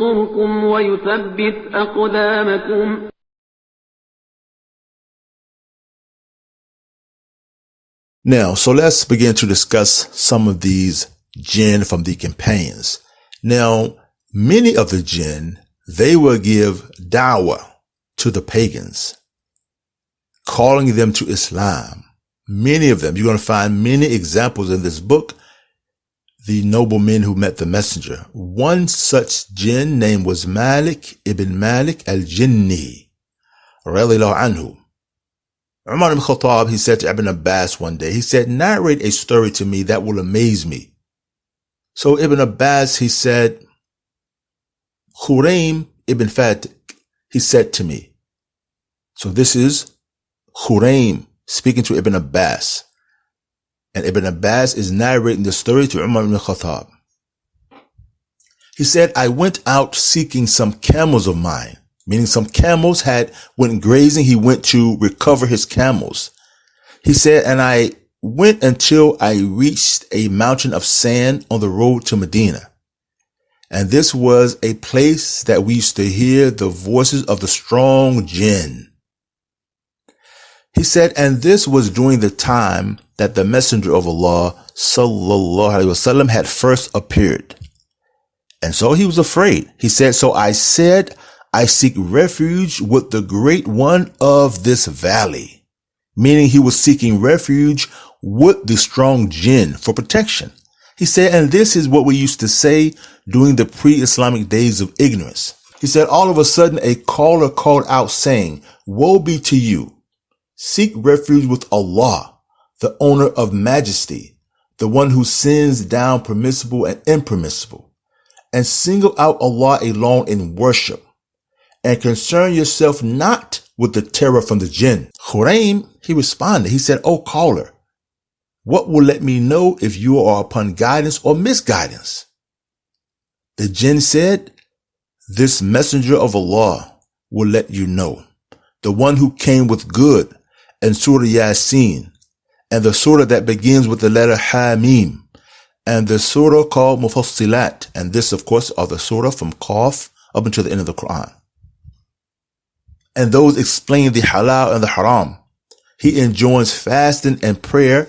ينصركم ويثبت أقدامكم. Now, so let's begin to discuss some of these jinn from the companions. Now, many of the jinn, they will give dawah to the pagans, calling them to Islam. Many of them, you're going to find many examples in this book, the noble men who met the messenger. One such jinn name was Malik ibn Malik al-Jinni, radiyallahu anhu. Umar ibn Khattab, he said to Ibn Abbas one day, he said, narrate a story to me that will amaze me. So Ibn Abbas, he said, Khuraym ibn Fatik, he said to me. So this is Khuraym speaking to Ibn Abbas. And Ibn Abbas is narrating the story to Umar ibn Khattab. He said, I went out seeking some camels of mine, meaning some camels went grazing. He went to recover his camels. He said, and I went until I reached a mountain of sand on the road to Medina. And this was a place that we used to hear the voices of the strong jinn. He said, and this was during the time that the Messenger of Allah sallallahu alaihi wasallam had first appeared. And so he was afraid. He said, so I said, I seek refuge with the great one of this valley, meaning he was seeking refuge with the strong jinn for protection. He said, and this is what we used to say during the pre-Islamic days of ignorance. He said, all of a sudden a caller called out saying, woe be to you. Seek refuge with Allah, the owner of majesty, the one who sends down permissible and impermissible, and single out Allah alone in worship, and concern yourself not with the terror from the jinn. Khuraym, he responded, he said, O caller, what will let me know if you are upon guidance or misguidance? The jinn said, this messenger of Allah will let you know, the one who came with good, and Surah Yasin, and the surah that begins with the letter Hamim, and the surah called Mufassilat, and this of course are the surah from Qaf up until the end of the Quran. And those explain the halal and the haram. He enjoins fasting and prayer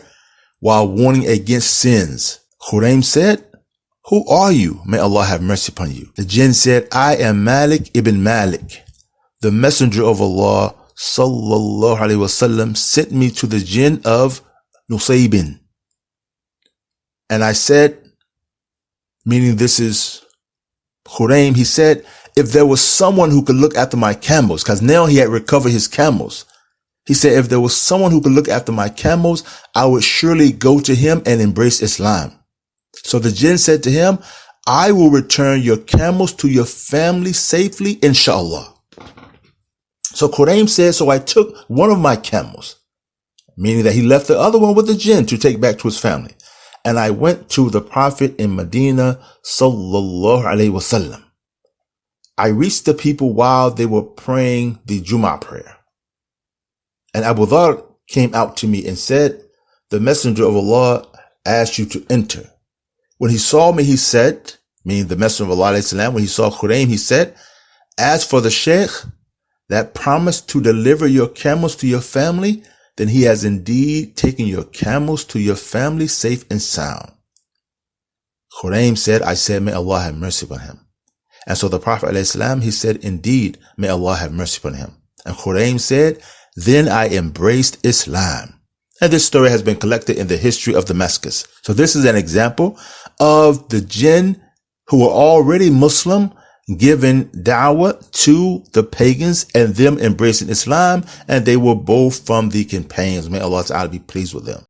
while warning against sins. Khuraym said, who are you? May Allah have mercy upon you. The jinn said, I am Malik ibn Malik. The messenger of Allah sallallahu alaihi wasallam sent me to the jinn of Nusaybin. And I said, meaning this is Khuraym, he said, if there was someone who could look after my camels, because now he had recovered his camels. He said, if there was someone who could look after my camels, I would surely go to him and embrace Islam. So the jinn said to him, I will return your camels to your family safely, inshallah. So Khuraym said, so I took one of my camels, meaning that he left the other one with the jinn to take back to his family. And I went to the Prophet in Medina, sallallahu alaihi wasallam. I reached the people while they were praying the Jummah prayer. And Abu Dhar came out to me and said, the messenger of Allah asked you to enter. When he saw me, he said, meaning the messenger of Allah alayhi salam, when he saw Khuraym, he said, as for the Shaykh that promised to deliver your camels to your family, then he has indeed taken your camels to your family safe and sound. Khuraym said, I said, may Allah have mercy upon him. And so the Prophet ﷺ, he said, indeed, may Allah have mercy upon him. And Khuraym said, then I embraced Islam. And this story has been collected in the history of Damascus. So this is an example of the jinn who were already Muslim, giving da'wah to the pagans and them embracing Islam. And they were both from the companions. May Allah Ta'ala be pleased with them.